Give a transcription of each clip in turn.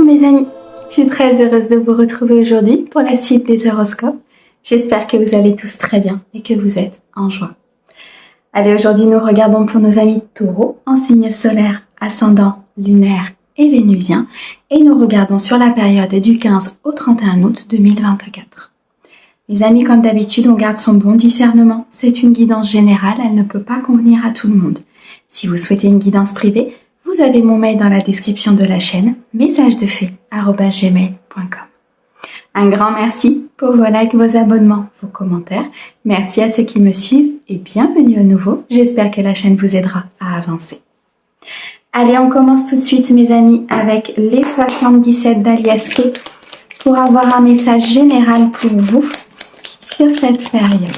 mes amis, je suis très heureuse de vous retrouver aujourd'hui pour la suite des horoscopes. J'espère que vous allez tous très bien et que vous êtes en joie. Allez, aujourd'hui nous regardons pour nos amis taureaux en signe solaire, ascendant, lunaire et vénusien et nous regardons sur la période du 15 au 31 août 2024. Mes amis, comme d'habitude, on garde son bon discernement. C'est une guidance générale, elle ne peut pas convenir à tout le monde. Si vous souhaitez une guidance privée, vous avez mon mail dans la description de la chaîne, messagesdefée@gmail.com. Un grand merci pour vos likes, vos abonnements, vos commentaires. Merci à ceux qui me suivent et bienvenue à nouveau. J'espère que la chaîne vous aidera à avancer. Allez, on commence tout de suite, mes amis, avec les 77 d'Aliasco pour avoir un message général pour vous sur cette période.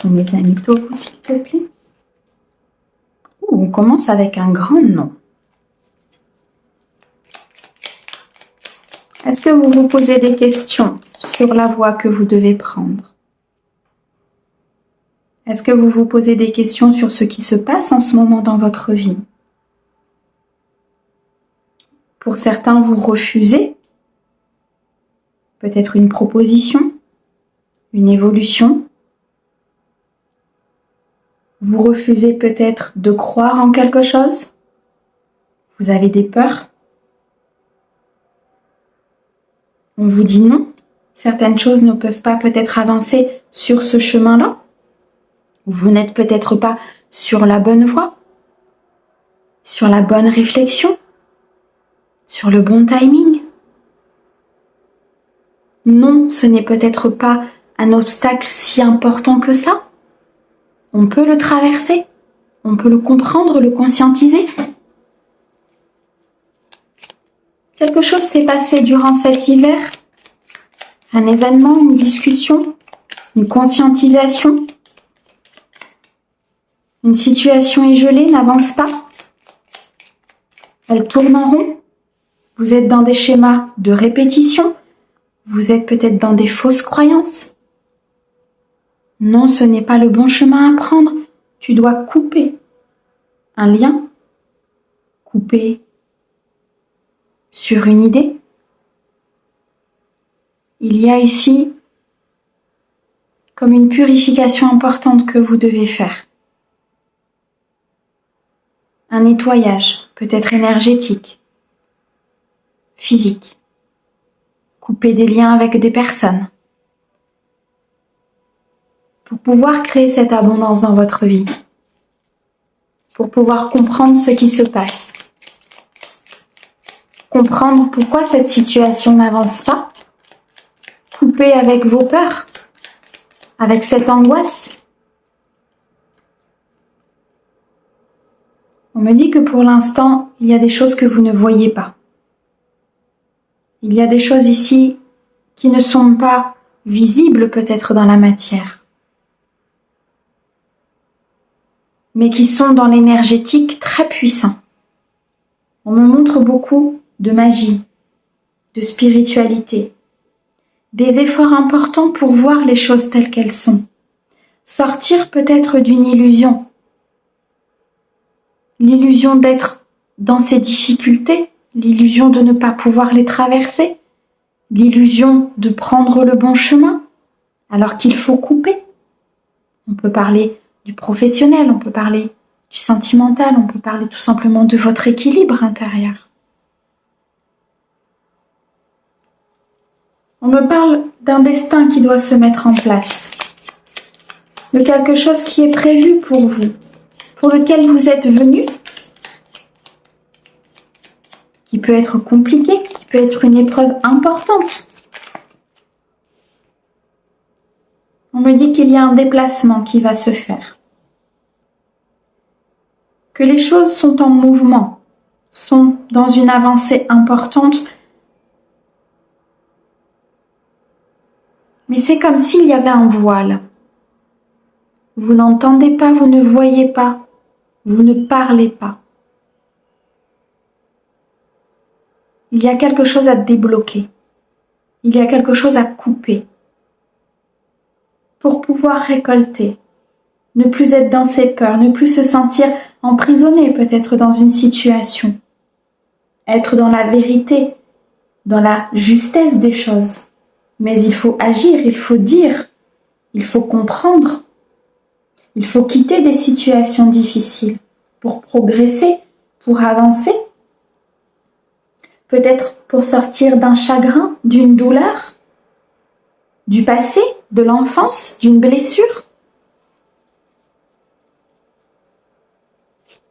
Pour mes amis taureaux, s'il te plaît. On commence avec un grand nom. Est-ce que vous vous posez des questions sur la voie que vous devez prendre? Est-ce que vous vous posez des questions sur ce qui se passe en ce moment dans votre vie? Pour certains, vous refusez peut-être une proposition, une évolution. Vous refusez peut-être de croire en quelque chose. Vous avez des peurs. On vous dit non. Certaines choses ne peuvent pas peut-être avancer sur ce chemin-là. Vous n'êtes peut-être pas sur la bonne voie, sur la bonne réflexion, sur le bon timing. Non, ce n'est peut-être pas un obstacle si important que ça. On peut le traverser, on peut le comprendre, le conscientiser. Quelque chose s'est passé durant cet hiver, un événement, une discussion, une conscientisation. Une situation est gelée, n'avance pas. Elle tourne en rond. Vous êtes dans des schémas de répétition. Vous êtes peut-être dans des fausses croyances. Non, ce n'est pas le bon chemin à prendre. Tu dois couper un lien, couper sur une idée. Il y a ici comme une purification importante que vous devez faire. Un nettoyage, peut-être énergétique, physique. Couper des liens avec des personnes. Pour pouvoir créer cette abondance dans votre vie, pour pouvoir comprendre ce qui se passe, comprendre pourquoi cette situation n'avance pas, couper avec vos peurs, avec cette angoisse. On me dit que pour l'instant, il y a des choses que vous ne voyez pas. Il y a des choses ici qui ne sont pas visibles peut-être dans la matière, mais qui sont dans l'énergétique très puissants. On me montre beaucoup de magie, de spiritualité, des efforts importants pour voir les choses telles qu'elles sont, sortir peut-être d'une illusion, l'illusion d'être dans ces difficultés, l'illusion de ne pas pouvoir les traverser, l'illusion de prendre le bon chemin, alors qu'il faut couper. On peut parler du professionnel, on peut parler du sentimental, on peut parler tout simplement de votre équilibre intérieur. On me parle d'un destin qui doit se mettre en place, de quelque chose qui est prévu pour vous, pour lequel vous êtes venu, qui peut être compliqué, qui peut être une épreuve importante. On me dit qu'il y a un déplacement qui va se faire, que les choses sont en mouvement, sont dans une avancée importante, mais c'est comme s'il y avait un voile. Vous n'entendez pas, vous ne voyez pas, vous ne parlez pas. Il y a quelque chose à débloquer, il y a quelque chose à couper pour pouvoir récolter, ne plus être dans ses peurs, ne plus se sentir emprisonné peut-être dans une situation, être dans la vérité, dans la justesse des choses. Mais il faut agir, il faut dire, il faut comprendre. Il faut quitter des situations difficiles pour progresser, pour avancer. Peut-être pour sortir d'un chagrin, d'une douleur, du passé, de l'enfance, d'une blessure.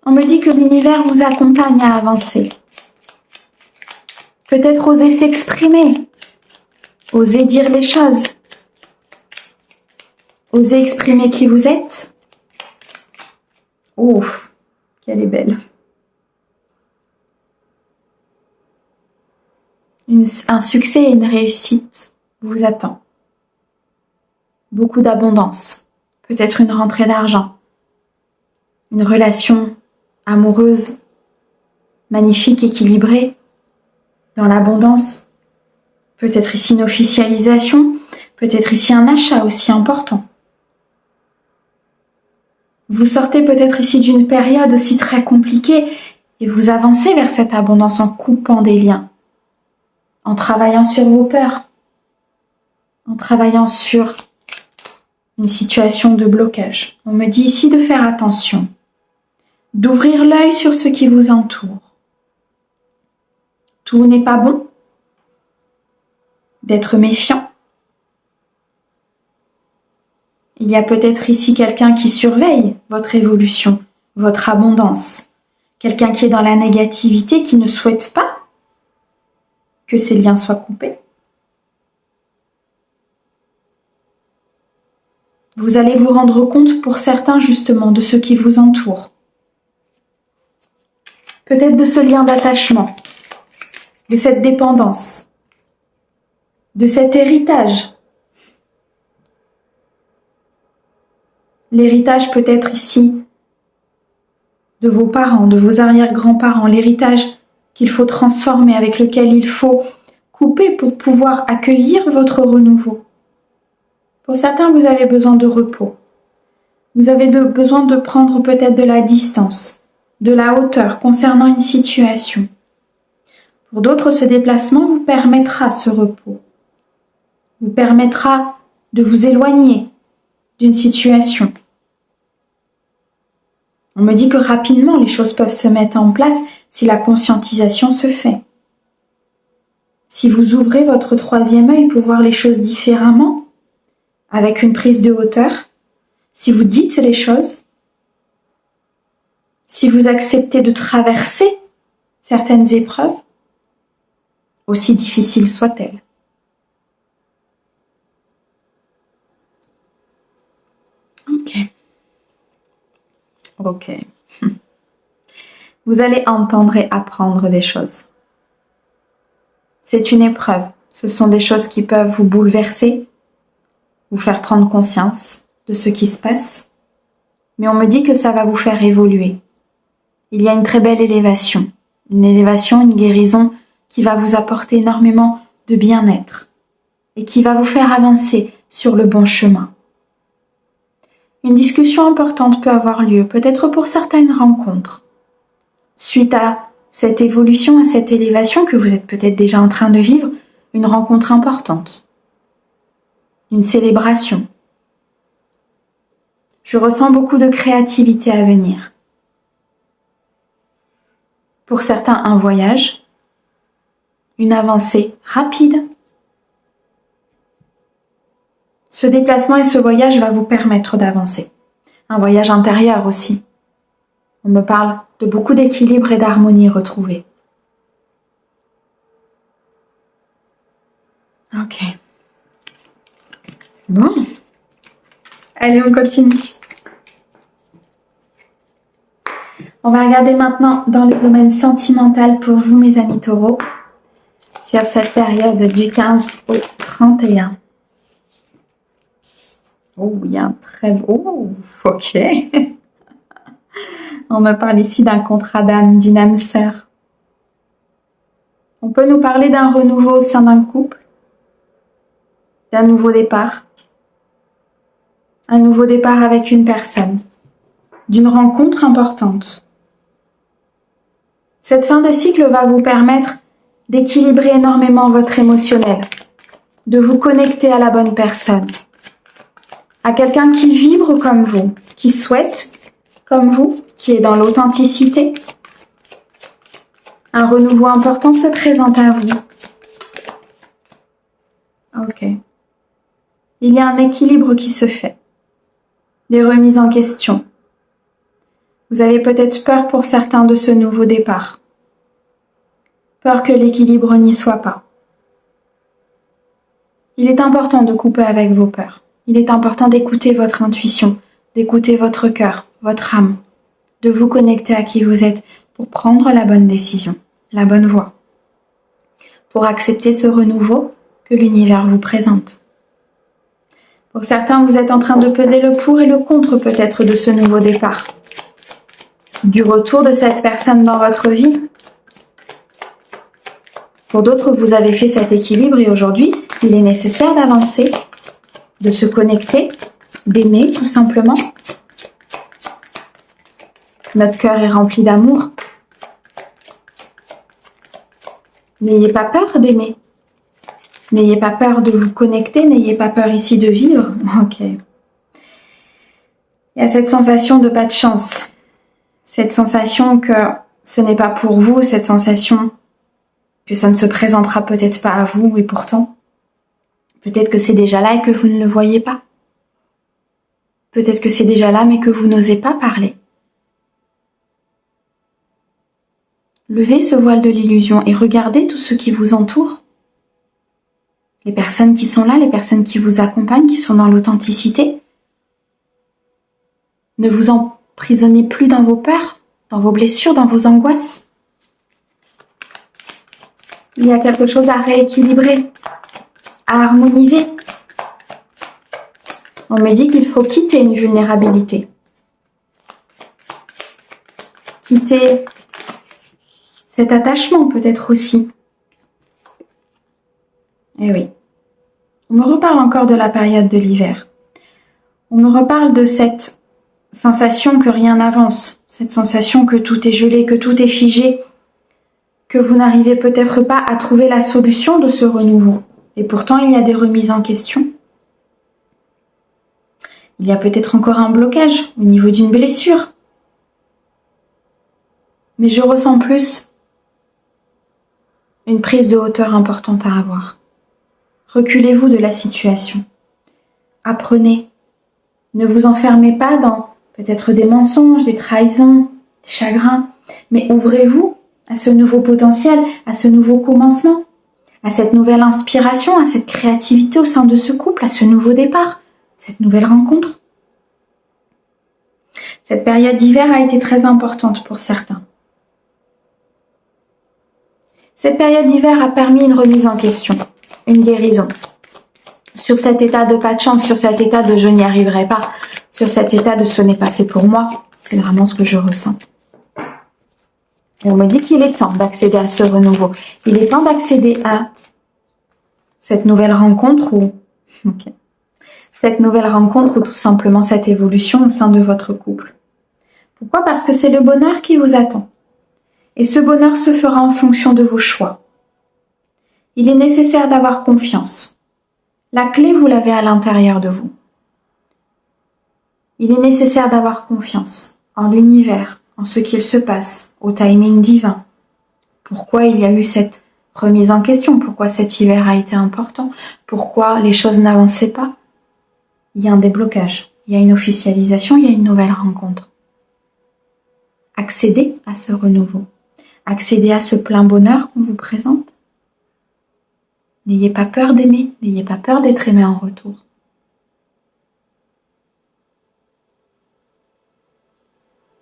On me dit que l'univers vous accompagne à avancer. Peut-être oser s'exprimer, oser dire les choses, oser exprimer qui vous êtes. Oh, qu'elle est belle. Un succès et une réussite vous attend. Beaucoup d'abondance, peut-être une rentrée d'argent, une relation amoureuse, magnifique, équilibrée, dans l'abondance. Peut-être ici une officialisation, peut-être ici un achat aussi important. Vous sortez peut-être ici d'une période aussi très compliquée et vous avancez vers cette abondance en coupant des liens, en travaillant sur vos peurs, en travaillant sur une situation de blocage. On me dit ici de faire attention, d'ouvrir l'œil sur ce qui vous entoure. Tout n'est pas bon, d'être méfiant. Il y a peut-être ici quelqu'un qui surveille votre évolution, votre abondance. Quelqu'un qui est dans la négativité, qui ne souhaite pas que ces liens soient coupés. Vous allez vous rendre compte pour certains justement de ce qui vous entoure. Peut-être de ce lien d'attachement, de cette dépendance, de cet héritage. L'héritage peut être ici de vos parents, de vos arrière-grands-parents, l'héritage qu'il faut transformer, avec lequel il faut couper pour pouvoir accueillir votre renouveau. Pour certains, vous avez besoin de repos. Vous avez besoin de prendre peut-être de la distance, de la hauteur concernant une situation. Pour d'autres, ce déplacement vous permettra ce repos, vous permettra de vous éloigner d'une situation. On me dit que rapidement, les choses peuvent se mettre en place si la conscientisation se fait. Si vous ouvrez votre troisième œil pour voir les choses différemment, avec une prise de hauteur, si vous dites les choses, si vous acceptez de traverser certaines épreuves, aussi difficiles soient-elles. Ok. Vous allez entendre et apprendre des choses. C'est une épreuve. Ce sont des choses qui peuvent vous bouleverser, vous faire prendre conscience de ce qui se passe. Mais on me dit que ça va vous faire évoluer. Il y a une très belle élévation. Une élévation, une guérison qui va vous apporter énormément de bien-être et qui va vous faire avancer sur le bon chemin. Une discussion importante peut avoir lieu, peut-être pour certaines rencontres. Suite à cette évolution, à cette élévation que vous êtes peut-être déjà en train de vivre, une rencontre importante, une célébration. Je ressens beaucoup de créativité à venir. Pour certains, un voyage, une avancée rapide. Ce déplacement et ce voyage va vous permettre d'avancer. Un voyage intérieur aussi. On me parle de beaucoup d'équilibre et d'harmonie retrouvée. Ok. Bon. Allez, on continue. On va regarder maintenant dans le domaine sentimental pour vous, mes amis taureaux, sur cette période du 15 au 31. Oh, il y a un très beau... Oh, ok. On me parle ici d'un contrat d'âme, d'une âme sœur. On peut nous parler d'un renouveau au sein d'un couple, d'un nouveau départ. Un nouveau départ avec une personne, d'une rencontre importante. Cette fin de cycle va vous permettre d'équilibrer énormément votre émotionnel, de vous connecter à la bonne personne, à quelqu'un qui vibre comme vous, qui souhaite comme vous, qui est dans l'authenticité. Un renouveau important se présente à vous. Ok. Il y a un équilibre qui se fait. Des remises en question. Vous avez peut-être peur pour certains de ce nouveau départ. Peur que l'équilibre n'y soit pas. Il est important de couper avec vos peurs. Il est important d'écouter votre intuition, d'écouter votre cœur, votre âme, de vous connecter à qui vous êtes pour prendre la bonne décision, la bonne voie, pour accepter ce renouveau que l'univers vous présente. Pour certains, vous êtes en train de peser le pour et le contre peut-être de ce nouveau départ, du retour de cette personne dans votre vie. Pour d'autres, vous avez fait cet équilibre et aujourd'hui, il est nécessaire d'avancer, de se connecter, d'aimer tout simplement. Notre cœur est rempli d'amour. N'ayez pas peur d'aimer. N'ayez pas peur de vous connecter, n'ayez pas peur ici de vivre. Ok. Il y a cette sensation de pas de chance. Cette sensation que ce n'est pas pour vous, cette sensation que ça ne se présentera peut-être pas à vous et pourtant, peut-être que c'est déjà là et que vous ne le voyez pas. Peut-être que c'est déjà là mais que vous n'osez pas parler. Levez ce voile de l'illusion et regardez tout ce qui vous entoure. Les personnes qui sont là, les personnes qui vous accompagnent, qui sont dans l'authenticité. Ne vous emprisonnez plus dans vos peurs, dans vos blessures, dans vos angoisses. Il y a quelque chose à rééquilibrer, à harmoniser. On me dit qu'il faut quitter une vulnérabilité. Quitter cet attachement peut-être aussi. Eh oui. On me reparle encore de la période de l'hiver. On me reparle de cette sensation que rien n'avance, cette sensation que tout est gelé, que tout est figé, que vous n'arrivez peut-être pas à trouver la solution de ce renouveau. Et pourtant, il y a des remises en question. Il y a peut-être encore un blocage au niveau d'une blessure. Mais je ressens plus une prise de hauteur importante à avoir. Reculez-vous de la situation. Apprenez. Ne vous enfermez pas dans peut-être des mensonges, des trahisons, des chagrins, mais ouvrez-vous à ce nouveau potentiel, à ce nouveau commencement, à cette nouvelle inspiration, à cette créativité au sein de ce couple, à ce nouveau départ, cette nouvelle rencontre. Cette période d'hiver a été très importante pour certains. Cette période d'hiver a permis une remise en question, une guérison. Sur cet état de pas de chance, sur cet état de je n'y arriverai pas, sur cet état de ce n'est pas fait pour moi, c'est vraiment ce que je ressens. Et on me dit qu'il est temps d'accéder à ce renouveau. Il est temps d'accéder à cette nouvelle rencontre ou cette nouvelle rencontre ou tout simplement cette évolution au sein de votre couple. Pourquoi ? Parce que c'est le bonheur qui vous attend. Et ce bonheur se fera en fonction de vos choix. Il est nécessaire d'avoir confiance. La clé, vous l'avez à l'intérieur de vous. Il est nécessaire d'avoir confiance en l'univers, en ce qu'il se passe, au timing divin. Pourquoi il y a eu cette remise en question? Pourquoi cet hiver a été important? Pourquoi les choses n'avançaient pas? Il y a un déblocage, il y a une officialisation, il y a une nouvelle rencontre. Accédez à ce renouveau. Accédez à ce plein bonheur qu'on vous présente. N'ayez pas peur d'aimer, n'ayez pas peur d'être aimé en retour.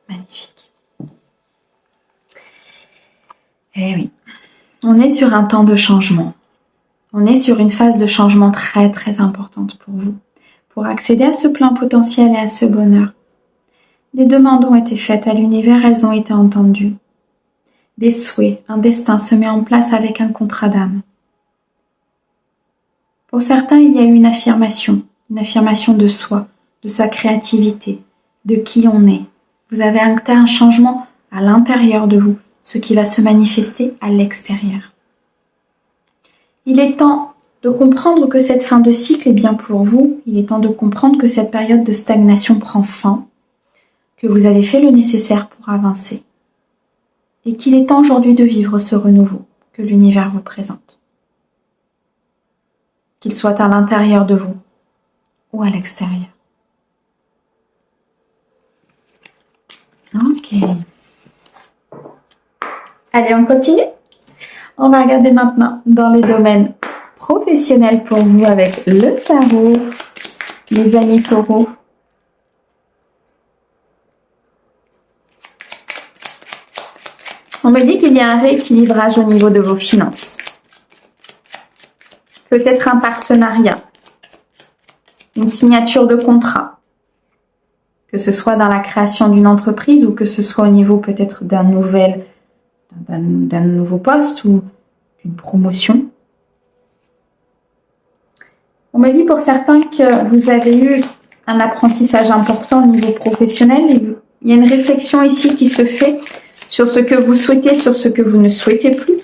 Magnifique. Eh oui, on est sur un temps de changement. On est sur une phase de changement très très importante pour vous. Pour accéder à ce plein potentiel et à ce bonheur. Des demandes ont été faites à l'univers, elles ont été entendues. Des souhaits, un destin se met en place avec un contrat d'âme. Pour certains, il y a eu une affirmation de soi, de sa créativité, de qui on est. Vous avez acté un changement à l'intérieur de vous, ce qui va se manifester à l'extérieur. Il est temps de comprendre que cette fin de cycle est bien pour vous. Il est temps de comprendre que cette période de stagnation prend fin, que vous avez fait le nécessaire pour avancer et qu'il est temps aujourd'hui de vivre ce renouveau que l'univers vous présente. Qu'il soit à l'intérieur de vous ou à l'extérieur. Ok. Allez, on continue. On va regarder maintenant dans le domaine professionnel pour vous avec le tarot. Les amis taureaux. On me dit qu'il y a un rééquilibrage au niveau de vos finances. Peut-être un partenariat, une signature de contrat, que ce soit dans la création d'une entreprise ou que ce soit au niveau peut-être d'un nouveau poste ou d'une promotion. On me dit pour certains que vous avez eu un apprentissage important au niveau professionnel. Il y a une réflexion ici qui se fait sur ce que vous souhaitez, sur ce que vous ne souhaitez plus.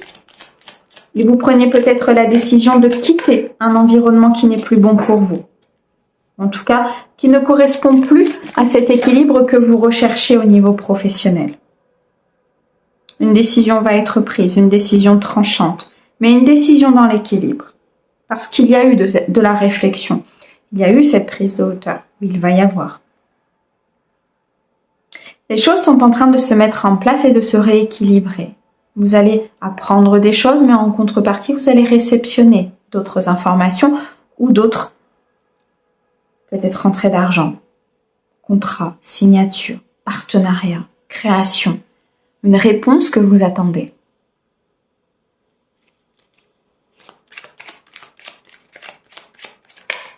Et vous prenez peut-être la décision de quitter un environnement qui n'est plus bon pour vous. En tout cas, qui ne correspond plus à cet équilibre que vous recherchez au niveau professionnel. Une décision va être prise, une décision tranchante, mais une décision dans l'équilibre. Parce qu'il y a eu de la réflexion, il y a eu cette prise de hauteur, il va y avoir. Les choses sont en train de se mettre en place et de se rééquilibrer. Vous allez apprendre des choses, mais en contrepartie, vous allez réceptionner d'autres informations ou d'autres, peut-être rentrées d'argent, contrat, signature, partenariat, création, une réponse que vous attendez.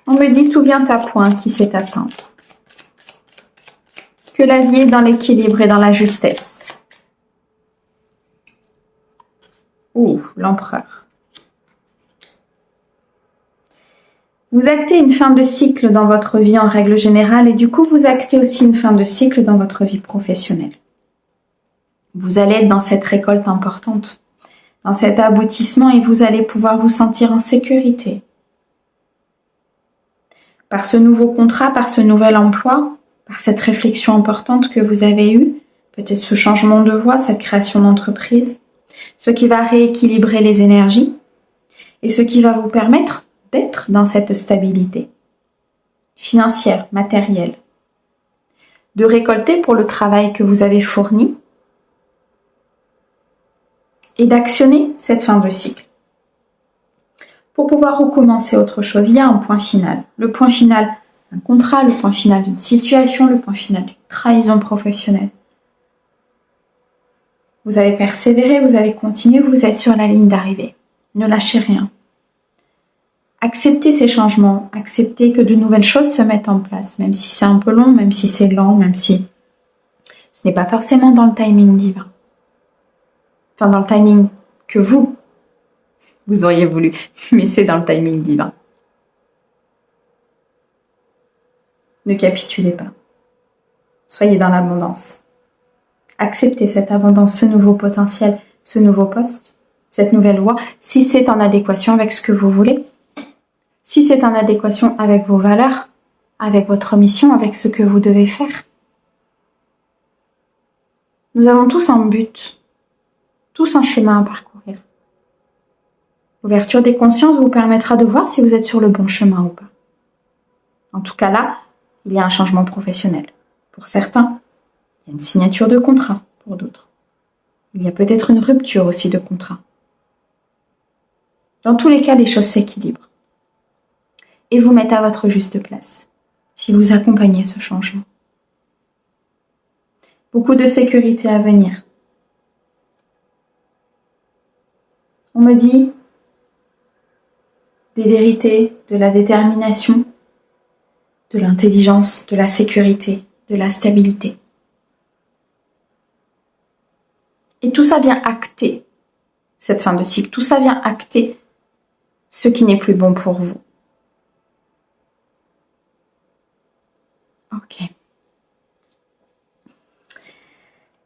On me dit tout vient à point qui s'est atteint. Que la vie est dans l'équilibre et dans la justesse. Ouh, l'empereur. Vous actez une fin de cycle dans votre vie en règle générale et du coup, vous actez aussi une fin de cycle dans votre vie professionnelle. Vous allez être dans cette récolte importante, dans cet aboutissement et vous allez pouvoir vous sentir en sécurité. Par ce nouveau contrat, par ce nouvel emploi, par cette réflexion importante que vous avez eue, peut-être ce changement de voie, cette création d'entreprise, ce qui va rééquilibrer les énergies et ce qui va vous permettre d'être dans cette stabilité financière, matérielle, de récolter pour le travail que vous avez fourni et d'actionner cette fin de cycle. Pour pouvoir recommencer autre chose, il y a un point final. Le point final d'un contrat, le point final d'une situation, le point final d'une trahison professionnelle. Vous avez persévéré, vous avez continué, vous êtes sur la ligne d'arrivée. Ne lâchez rien. Acceptez ces changements, acceptez que de nouvelles choses se mettent en place, même si c'est un peu long, même si c'est lent, même si ce n'est pas forcément dans le timing divin. Enfin, dans le timing que vous auriez voulu, mais c'est dans le timing divin. Ne capitulez pas. Soyez dans l'abondance. Acceptez cette abondance, ce nouveau potentiel, ce nouveau poste, cette nouvelle voie, si c'est en adéquation avec ce que vous voulez, si c'est en adéquation avec vos valeurs, avec votre mission, avec ce que vous devez faire. Nous avons tous un but, tous un chemin à parcourir. L'ouverture des consciences vous permettra de voir si vous êtes sur le bon chemin ou pas. En tout cas là, il y a un changement professionnel. Pour certains, il y a une signature de contrat pour d'autres. Il y a peut-être une rupture aussi de contrat. Dans tous les cas, les choses s'équilibrent. Et vous mettent à votre juste place, si vous accompagnez ce changement. Beaucoup de sécurité à venir. On me dit des vérités, de la détermination, de l'intelligence, de la sécurité, de la stabilité. Et tout ça vient acter cette fin de cycle. Tout ça vient acter ce qui n'est plus bon pour vous. Ok.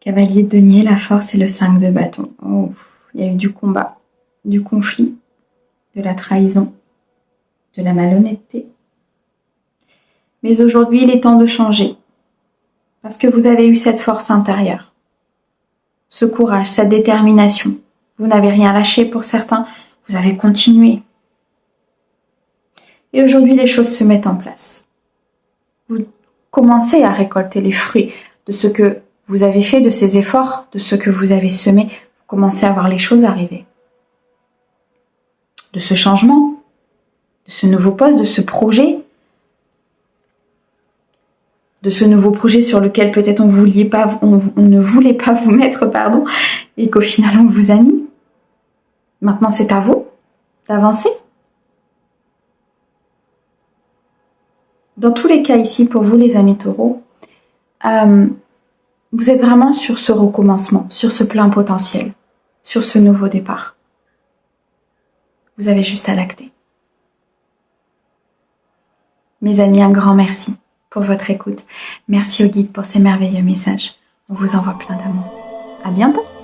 Cavalier de denier, la force et le 5 de bâton. Oh, il y a eu du combat, du conflit, de la trahison, de la malhonnêteté. Mais aujourd'hui, il est temps de changer. Parce que vous avez eu cette force intérieure, ce courage, cette détermination. Vous n'avez rien lâché pour certains, vous avez continué. Et aujourd'hui, les choses se mettent en place. Vous commencez à récolter les fruits de ce que vous avez fait, de ces efforts, de ce que vous avez semé. Vous commencez à voir les choses arriver. De ce changement, de ce nouveau poste, de ce projet, sur lequel peut-être on ne voulait pas vous mettre, et qu'au final on vous a mis. Maintenant, c'est à vous d'avancer. Dans tous les cas ici, pour vous les amis taureaux, vous êtes vraiment sur ce recommencement, sur ce plein potentiel, sur ce nouveau départ. Vous avez juste à l'acter. Mes amis, un grand merci pour votre écoute. Merci au guide pour ces merveilleux messages. On vous envoie plein d'amour. À bientôt!